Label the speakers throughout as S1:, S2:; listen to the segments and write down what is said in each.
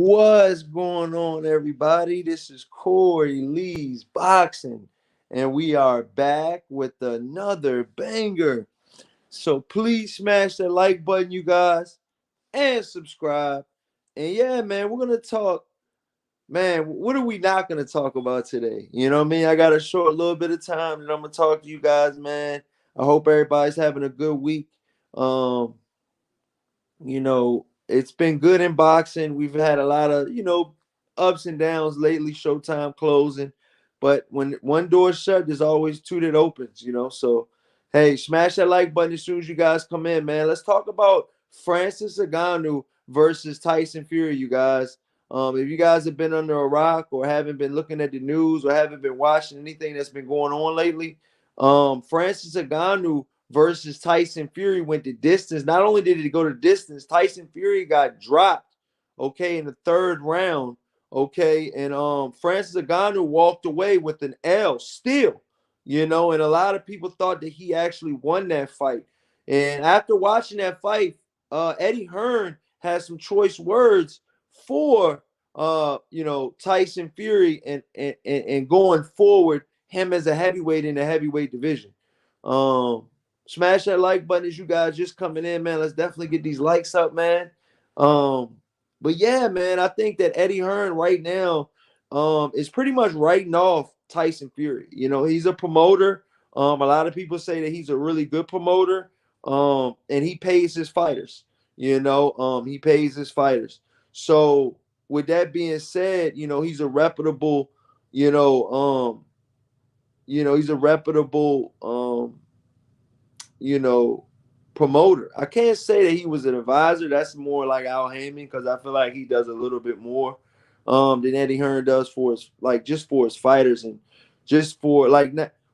S1: What's going on, everybody? This is Corey Lee's Boxing, and we are back with another banger. So please smash that like button, you guys, and subscribe. And yeah, man, we're gonna talk. Man, what are we not gonna talk about today? You know what I mean? I got a short little bit of time, and I'm gonna talk to you guys, man. I hope everybody's having a good week. Um, it's been good in boxing. We've had a lot of, ups and downs lately, Showtime closing. But when one door is shut, there's always two that opens. So, hey, smash that like button as soon as you guys come in, man. Let's talk about Francis Ngannou versus Tyson Fury, you guys. If you guys have been under a rock or haven't been looking at the news or haven't been watching anything that's been going on lately, Francis Ngannou versus Tyson Fury went the distance. Not only did he go the distance, Tyson Fury got dropped, okay, in the third round, okay, and Francis Ngannou walked away with an L still, and a lot of people thought that he actually won that fight. And after watching that fight, Eddie Hearn has some choice words for Tyson Fury and going forward him as a heavyweight in the heavyweight division. Um, Smash that like button as you guys just coming in, man. Let's definitely get these likes up, man. Um, but yeah, man, I think that Eddie Hearn right now is pretty much writing off Tyson Fury. He's a promoter. A lot of people say that he's a really good promoter. And he pays his fighters. He pays his fighters. So with that being said, he's a reputable, he's a reputable you know, promoter. I can't say that he was an advisor. That's more like Al Heyman because I feel like he does a little bit more than Eddie Hearn does for his just for his fighters and just for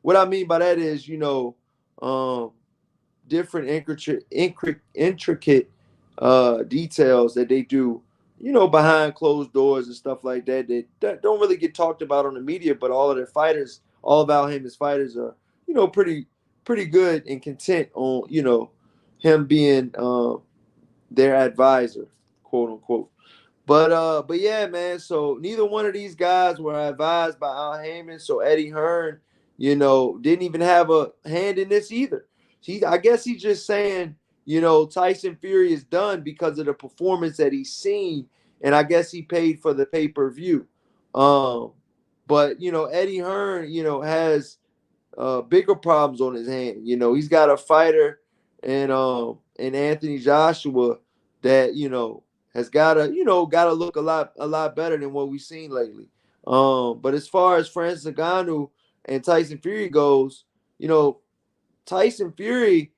S1: what I mean by that is um, different intricate details that they do behind closed doors and stuff like that don't really get talked about on the media, but all of their fighters, all of Al Heyman's fighters are pretty good and content on him being their advisor, quote unquote. But yeah, man. So neither one of these guys were advised by Al Heyman. So Eddie Hearn, didn't even have a hand in this either. I guess he's just saying, Tyson Fury is done because of the performance that he's seen, and I guess he paid for the pay-per-view. Um, but Eddie Hearn, has bigger problems on his hand. He's got a fighter and Anthony Joshua that has gotta look a lot better than what we've seen lately. But as far as Francis Ngannou and Tyson Fury goes, Tyson Fury,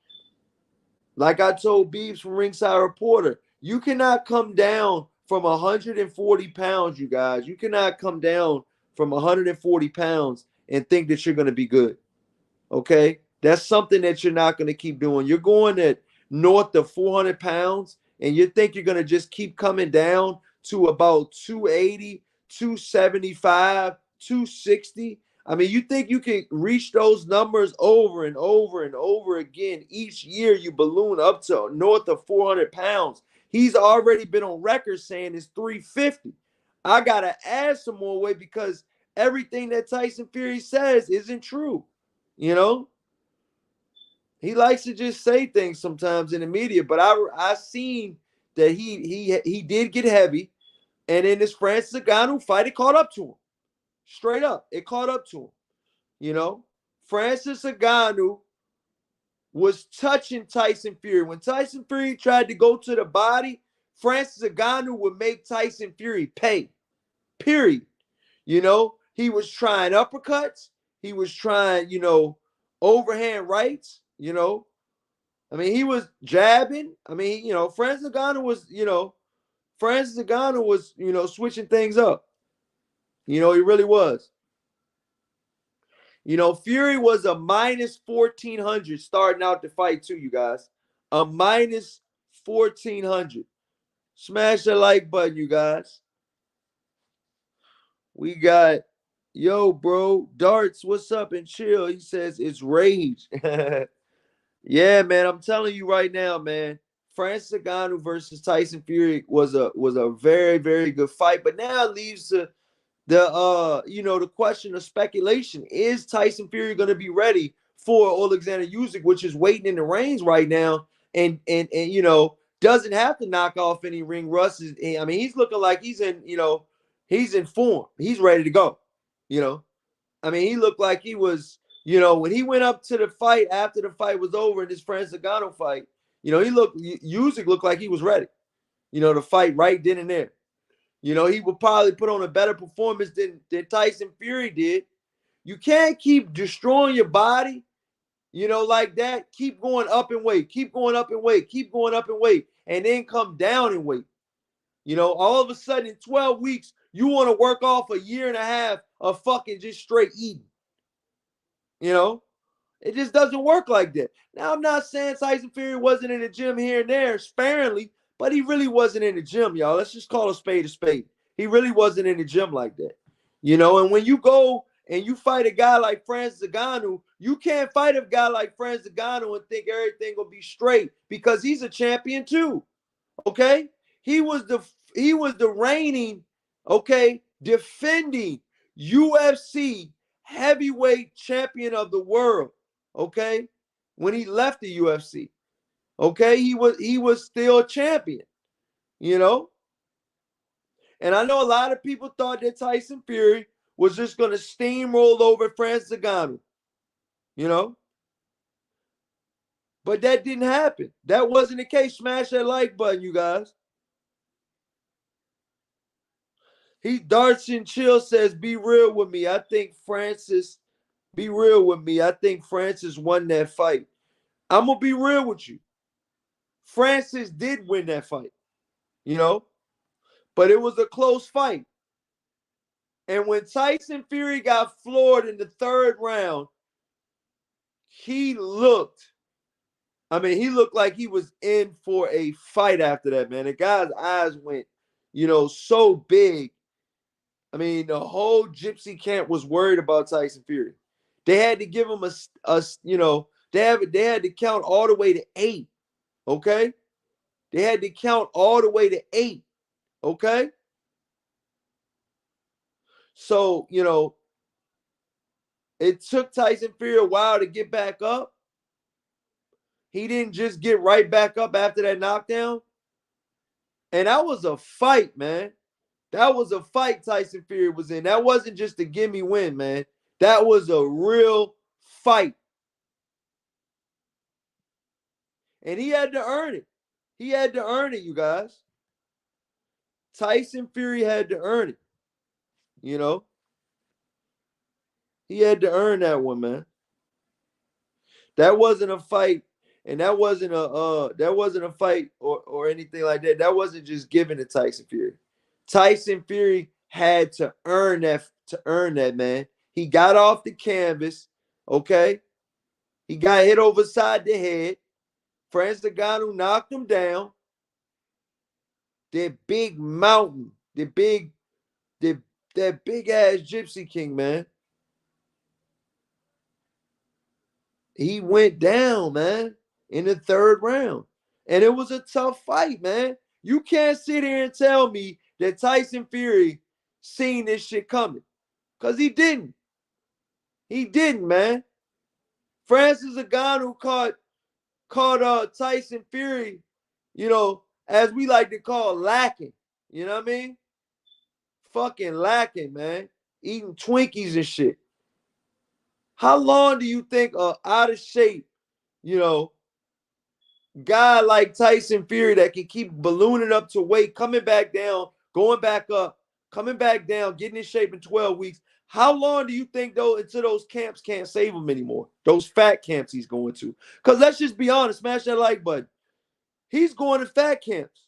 S1: like I told Beebs from Ringside Reporter, you cannot come down from 140 pounds, you guys. You cannot come down from 140 pounds and think that you're going to be good. Okay? That's something that you're not going to keep doing. You're going at north of 400 pounds, and you think you're going to just keep coming down to about 280, 275, 260. I mean, you think you can reach those numbers over and over and over again each year you balloon up to north of 400 pounds. He's already been on record saying it's 350. I got to add some more weight because everything that Tyson Fury says isn't true. You know, he likes to just say things sometimes in the media, but I seen that he did get heavy, and in this Francis Ngannou fight, it caught up to him. Straight up, it caught up to him. Francis Ngannou was touching Tyson Fury. When Tyson Fury tried to go to the body, Francis Ngannou would make Tyson Fury pay. Period. He was trying uppercuts. He was trying, overhand rights. I mean, he was jabbing. I mean, Francis Ngannou was, switching things up. He really was. Fury was a minus 1,400 starting out the fight too, you guys. A minus 1,400. Smash the like button, you guys. We got, yo, bro, Darts, what's up and chill? He says it's rage. Yeah, man, I'm telling you right now, man. Francis Ngannou versus Tyson Fury was a very, very good fight. But now it leaves the question of speculation. Is Tyson Fury going to be ready for Alexander Usyk, which is waiting in the reins right now, and doesn't have to knock off any ring rust. I mean, he's looking like he's in form. He's ready to go. I mean, he looked like he was, when he went up to the fight after the fight was over in this Francis Ngannou fight, Usyk looked like he was ready, to fight right then and there. He would probably put on a better performance than Tyson Fury did. You can't keep destroying your body, like that. Keep going up in weight, keep going up in weight, keep going up in weight, and then come down in weight. All of a sudden in 12 weeks, you want to work off a year and a half of fucking just straight eating. It just doesn't work like that. Now, I'm not saying Tyson Fury wasn't in the gym here and there sparingly, but he really wasn't in the gym, y'all. Let's just call a spade a spade. He really wasn't in the gym like that. And when you go and you fight a guy like Francis Ngannou, you can't fight a guy like Francis Ngannou and think everything will be straight because he's a champion too. Okay? He was the reigning, defending UFC heavyweight champion of the world. Okay? When he left the UFC. Okay? He was still a champion. And I know a lot of people thought that Tyson Fury was just going to steamroll over Francis Ngannou. But that didn't happen. That wasn't the case. Smash that like button, you guys. Dartson Chill says, be real with me. Be real with me. I think Francis won that fight. I'm going to be real with you. Francis did win that fight, but it was a close fight. And when Tyson Fury got floored in the third round, he looked like he was in for a fight after that, man. The guy's eyes went, so big. I mean, the whole Gypsy camp was worried about Tyson Fury. They had to give him they had to count all the way to 8. Okay? They had to count all the way to 8. Okay? So, it took Tyson Fury a while to get back up. He didn't just get right back up after that knockdown. And that was a fight, man. That was a fight Tyson Fury was in. That wasn't just a gimme win, man. That was a real fight. And he had to earn it. He had to earn it, you guys. Tyson Fury had to earn it. He had to earn that one, man. That wasn't a fight, and that wasn't a fight or anything like that. That wasn't just given to Tyson Fury. Tyson Fury had to earn that, man. He got off the canvas, okay? He got hit overside the head. Francis Ngannou knocked him down. That big mountain, that big ass Gypsy King, man. He went down, man, in the third round. And it was a tough fight, man. You can't sit here and tell me that Tyson Fury seen this shit coming. Because he didn't. He didn't, man. Francis Ngannou caught Tyson Fury, as we like to call lacking. You know what I mean? Fucking lacking, man. Eating Twinkies and shit. How long do you think out of shape, guy like Tyson Fury that can keep ballooning up to weight, coming back down, going back up, coming back down, getting in shape in 12 weeks? How long do you think, though, until those camps can't save him anymore? Those fat camps he's going to. Because let's just be honest, smash that like button. He's going to fat camps.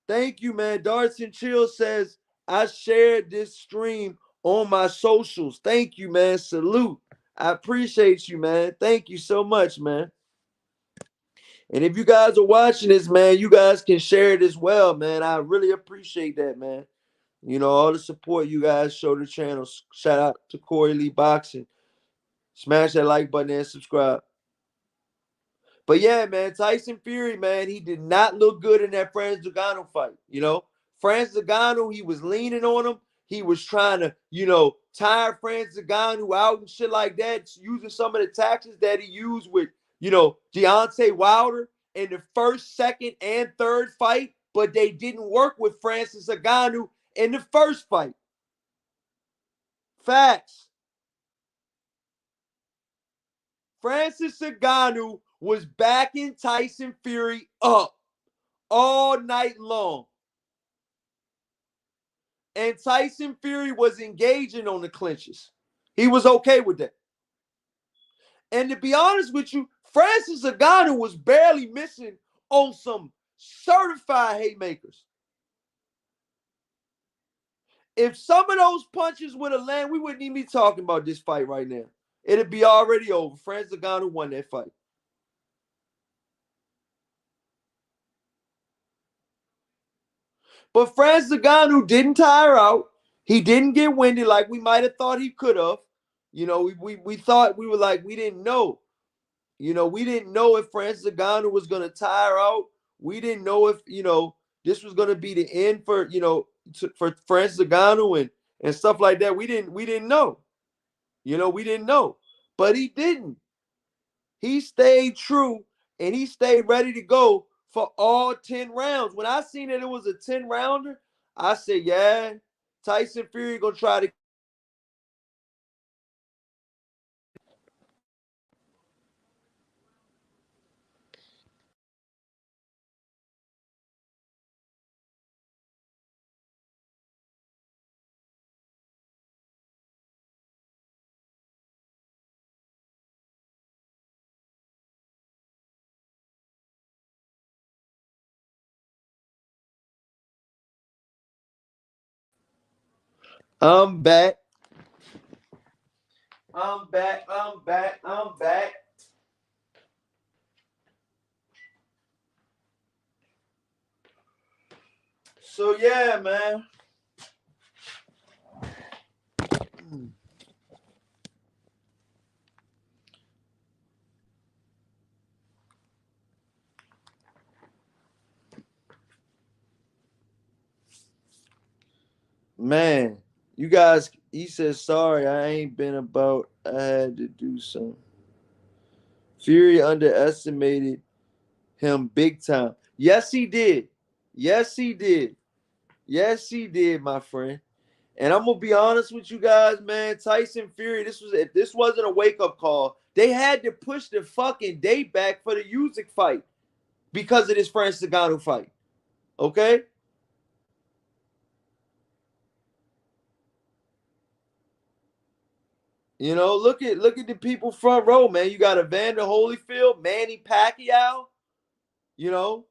S1: Thank you, man. Dartson Chill says, I shared this stream on my socials. Thank you, man. Salute. I appreciate you, man. Thank you so much, man. And if you guys are watching this, man, you guys can share it as well, man. I really appreciate that, man. All the support you guys show the channel. Shout out to Corey Lee Boxing. Smash that like button and subscribe. But yeah, man, Tyson Fury, man, he did not look good in that Francis Ngannou fight. Francis Ngannou, he was leaning on him. He was trying to, tire Francis Ngannou out and shit like that, using some of the tactics that he used with, Deontay Wilder in the first, second, and third fight, but they didn't work with Francis Ngannou in the first fight. Facts. Francis Ngannou was backing Tyson Fury up all night long. And Tyson Fury was engaging on the clinches. He was okay with that. And to be honest with you, Francis Ngannou was barely missing on some certified haymakers. If some of those punches would have landed, we wouldn't even be talking about this fight right now. It'd be already over. Francis Ngannou won that fight. But Francis Ngannou didn't tire out. He didn't get winded like we might have thought he could have. We thought, we were like, we didn't know. We didn't know if Francis Ngannou was going to tire out. We didn't know if, this was going to be the end for, for Francis Ngannou and stuff like that. We didn't know. We didn't know. But he didn't. He stayed true and he stayed ready to go for all 10 rounds. When I seen that it was a 10-rounder, I said, yeah, Tyson Fury going to try to. I'm back. I'm back. I'm back. I'm back. So yeah, man. Man, you guys, he says, sorry, I ain't been about. I had to do something. Fury underestimated him big time. Yes, he did. Yes, he did. Yes, he did, my friend. And I'm gonna be honest with you guys, man. Tyson Fury, if this wasn't a wake-up call, they had to push the fucking date back for the Usyk fight because of this Francis Ngannou fight. Okay? Look at the people front row, man. You got Evander Holyfield, Manny Pacquiao, you know,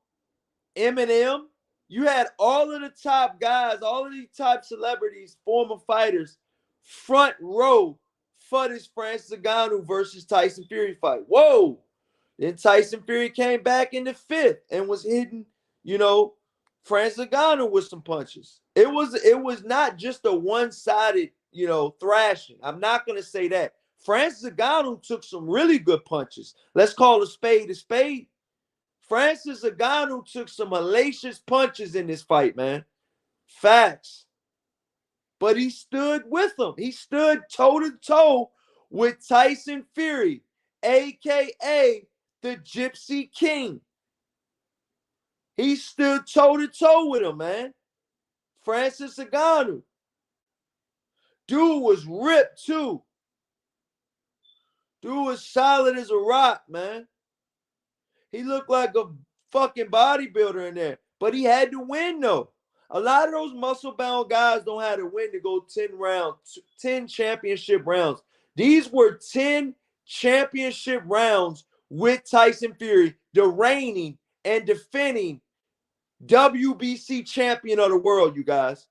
S1: Eminem. You had all of the top guys, all of these top celebrities, former fighters, front row for this Francis Ngannou versus Tyson Fury fight. Whoa! Then Tyson Fury came back in the fifth and was hitting, Francis Ngannou with some punches. It was not just a one-sided, thrashing. I'm not gonna say that. Francis Ngannou took some really good punches. Let's call a spade a spade. Francis Ngannou took some hellacious punches in this fight, man. Facts. But he stood with him. He stood toe to toe with Tyson Fury, aka the Gypsy King. He stood toe to toe with him, man. Francis Ngannou. Dude was ripped too. Dude was solid as a rock, man. He looked like a fucking bodybuilder in there. But he had to win, though. A lot of those muscle-bound guys don't have to win to go 10 rounds, 10 championship rounds. These were 10 championship rounds with Tyson Fury, the reigning and defending WBC champion of the world, you guys.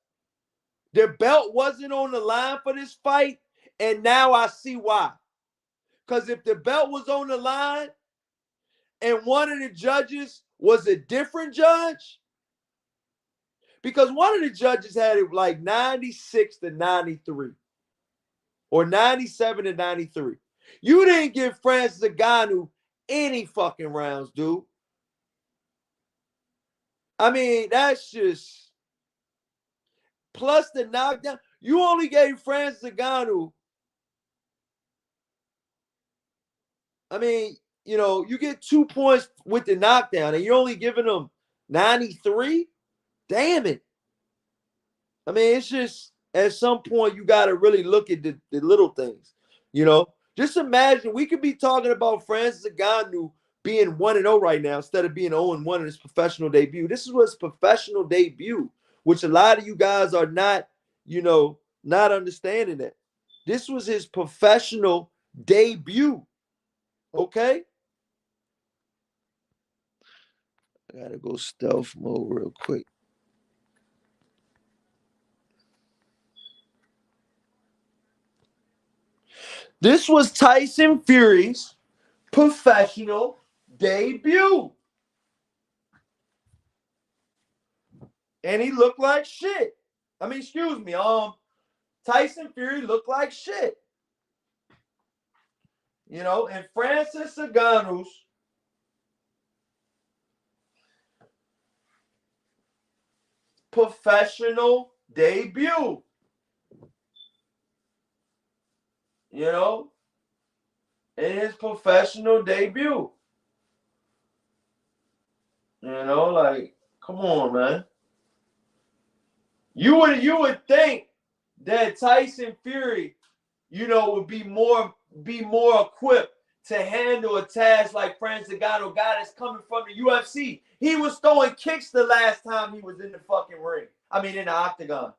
S1: Their belt wasn't on the line for this fight, and now I see why. Because if the belt was on the line and one of the judges was a different judge, because one of the judges had it like 96 to 93 or 97 to 93. You didn't give Francis Ngannou any fucking rounds, dude. I mean, that's just plus the knockdown. You only gave Francis Ngannou. I mean, you get 2 points with the knockdown, and you're only giving them 93. Damn it. I mean, it's just at some point you got to really look at the little things. Just imagine we could be talking about Francis Ngannou being 1-0 right now instead of being 0-1 in his professional debut. This is his professional debut, which a lot of you guys are not, not understanding that. This was his professional debut. Okay? I gotta go stealth mode real quick. This was Tyson Fury's professional debut. And he looked like shit. I mean, excuse me. Tyson Fury looked like shit. And Francis Ngannou's professional debut. In his professional debut. Like, come on, man. You would think that Tyson Fury, would be more equipped to handle a task like Francis Ngannou, a guy that's coming from the UFC. He was throwing kicks the last time he was in the fucking ring. I mean, in the octagon.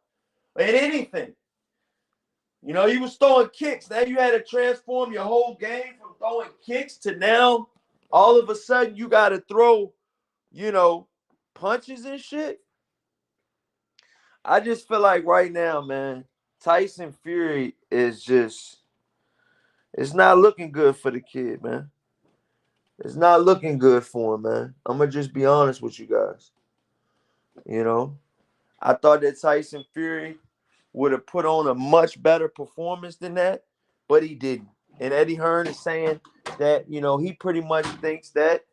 S1: In anything. He was throwing kicks. Now you had to transform your whole game from throwing kicks to now all of a sudden you got to throw, punches and shit. I just feel like right now, man, Tyson Fury is just, it's not looking good for the kid, man. It's not looking good for him, man. I'm going to just be honest with you guys. I thought that Tyson Fury would have put on a much better performance than that, but he didn't. And Eddie Hearn is saying that, he pretty much thinks that,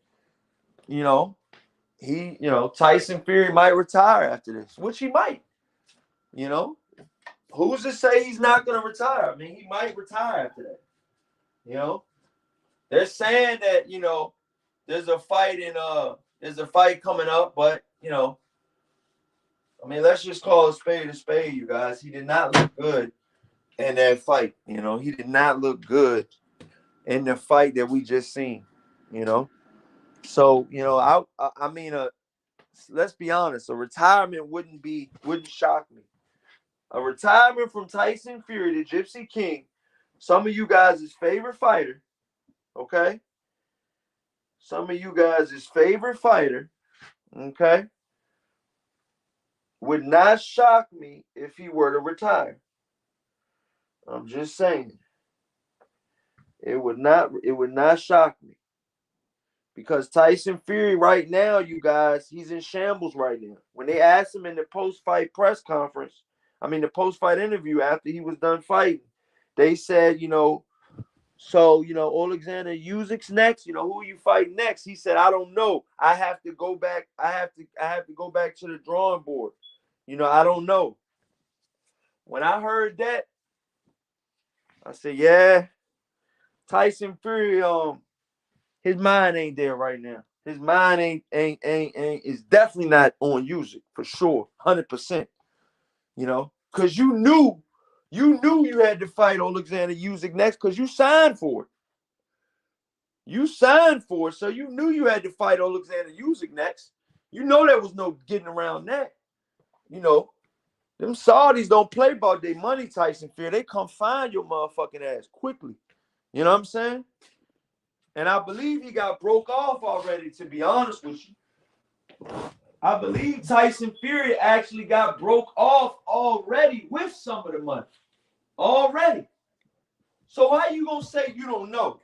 S1: Tyson Fury might retire after this, which he might. Who's to say he's not going to retire? I mean, he might retire after that. They're saying that, there's a fight coming up, but, I mean, let's just call a spade, you guys. He did not look good in that fight. He did not look good in the fight that we just seen. So, I mean, let's be honest. A retirement wouldn't shock me. A retirement from Tyson Fury, the Gypsy King, some of you guys' favorite fighter, okay? Some of you guys' favorite fighter, okay? Would not shock me if he were to retire. I'm just saying. It would not shock me. Because Tyson Fury right now, you guys, he's in shambles right now. When they asked him in the post-fight press conference, the post-fight interview after he was done fighting, they said, so, Alexander Usyk's next, who you fight next? He said, I don't know. I have to go back. I have to go back to the drawing board. I don't know. When I heard that, I said, yeah, Tyson Fury, his mind ain't there right now. His mind ain't is definitely not on Usyk for sure, 100%. Because you knew you had to fight Alexander Usyk next because you signed for it. You signed for it, so you knew you had to fight Alexander Usyk next. There was no getting around that. Them Saudis don't play about their money, Tyson Fury. They come find your motherfucking ass quickly. You know what I'm saying? And I believe he got broke off already, to be honest with you. I believe Tyson Fury actually got broke off already with some of the money. Already. So how you going to say you don't know?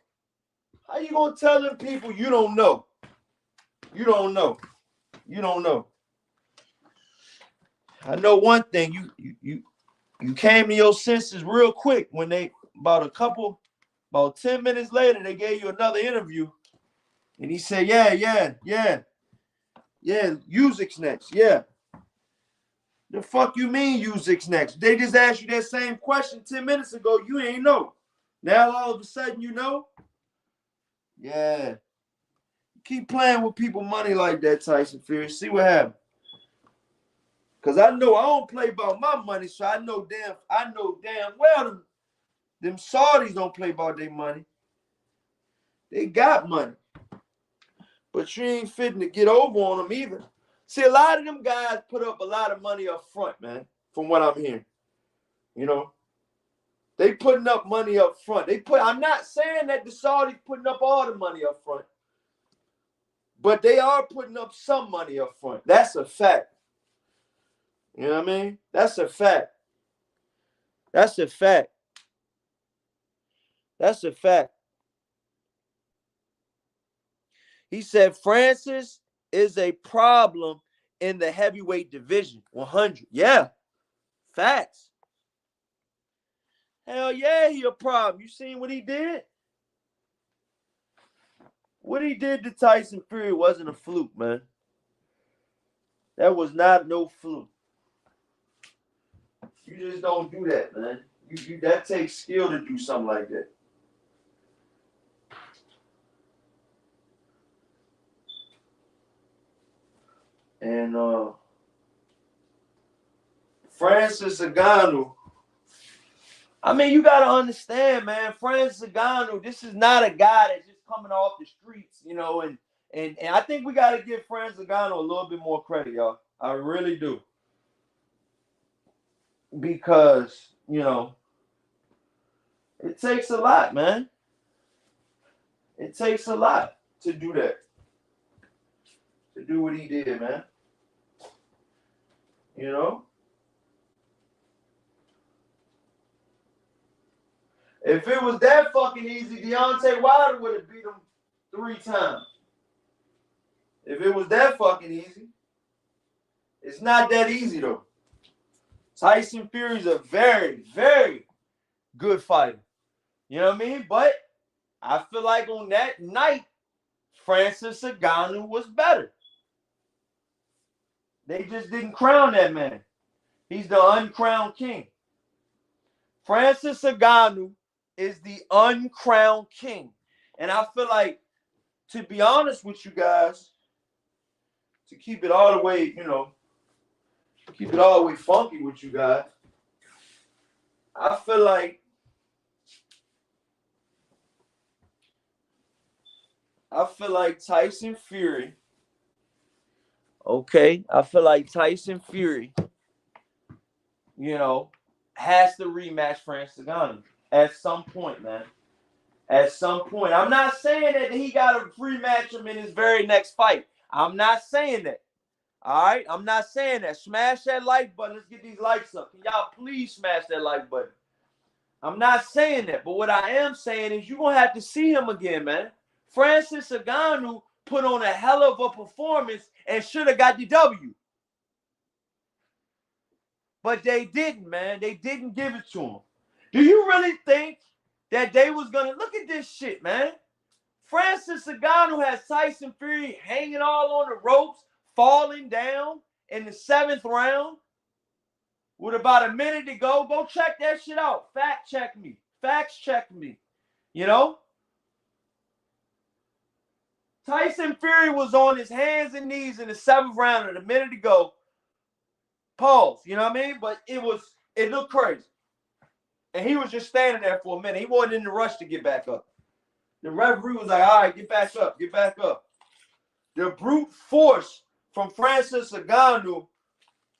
S1: How you going to tell them people you don't know? You don't know. You don't know. I know one thing. You came to your senses real quick when they, about 10 minutes later, they gave you another interview. And he said, yeah, Usic's next. Yeah. The fuck you mean Usic's next? They just asked you that same question 10 minutes ago. You ain't know. Now all of a sudden you know? Yeah. Keep playing with people money like that, Tyson Fury. See what happens. Cause I know I don't play about my money, so I know damn well them Saudis don't play about their money. They got money. But you ain't fitting to get over on them either. See, a lot of them guys put up a lot of money up front, man, from what I'm hearing. You know, they putting up money up front. I'm not saying that the Saudis putting up all the money up front, but they are putting up some money up front. That's a fact. You know what I mean? That's a fact. That's a fact. That's a fact. He said Francis is a problem in the heavyweight division. 100. Yeah. Facts. Hell yeah, he a problem. You seen what he did? What he did to Tyson Fury wasn't a fluke, man. That was not no fluke. You just don't do that, man. That takes skill to do something like that. And Francis Ngannou. I mean, you gotta understand, man. Francis Ngannou, this is not a guy that's just coming off the streets, you know. And I think we gotta give Francis Ngannou a little bit more credit, y'all. I really do, because you know it takes a lot, man. It takes a lot to do that, to do what he did, man. You know. If it was that fucking easy, Deontay Wilder would have beat him 3 times. If it was that fucking easy. It's not that easy, though. Tyson Fury's a very, very good fighter. You know what I mean? But I feel like on that night, Francis Ngannou was better. They just didn't crown that man. He's the uncrowned king. Francis Ngannou is the uncrowned king. And I feel like, to be honest with you guys, to keep it all the way, you know, keep it all the way funky with you guys, I feel like Tyson Fury, I feel like Tyson Fury, you know, has to rematch Francis Ngannou at some point, man. At some point. I'm not saying that he got to rematch him in his very next fight. I'm not saying that. All right? I'm not saying that. Smash that like button. Let's get these likes up. Can y'all please smash that like button? I'm not saying that. But what I am saying is you're going to have to see him again, man. Francis Ngannou put on a hell of a performance and should have got the W. But they didn't, man. They didn't give it to him. Do you really think that they was going to look at this shit, man? Francis Ngannou has Tyson Fury hanging all on the ropes, falling down in the 7th round with about a minute to go. Go check that shit out. Fact check me. Facts check me. You know? Tyson Fury was on his hands and knees in the 7th round and a minute to go. Pause. You know what I mean? But it looked crazy. And he was just standing there for a minute. He wasn't in the rush to get back up. The referee was like, all right, get back up, get back up. The brute force from Francis Ngannou,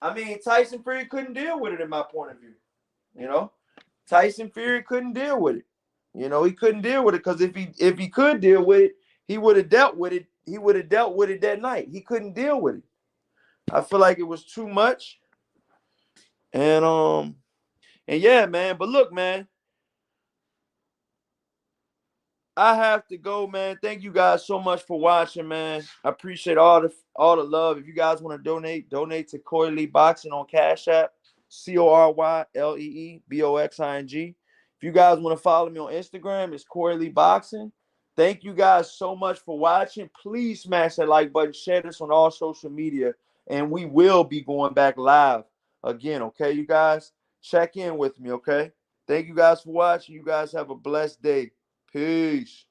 S1: I mean, Tyson Fury couldn't deal with it in my point of view. You know? Tyson Fury couldn't deal with it. You know, he couldn't deal with it because if he could deal with it, he would have dealt with it. He would have dealt with it that night. He couldn't deal with it. I feel like it was too much. And yeah, man. But look, man, I have to go, man. Thank you guys so much for watching, man. I appreciate all the love. If you guys want to donate to Corey Lee Boxing on Cash App, CORYLEEBOXING. If you guys want to follow me on Instagram, it's Corey Lee Boxing. Thank you guys so much for watching. Please smash that like button, share this on all social media, and we will be going back live again. Okay, you guys? Check in with me, okay? Thank you guys for watching. You guys have a blessed day. Peace.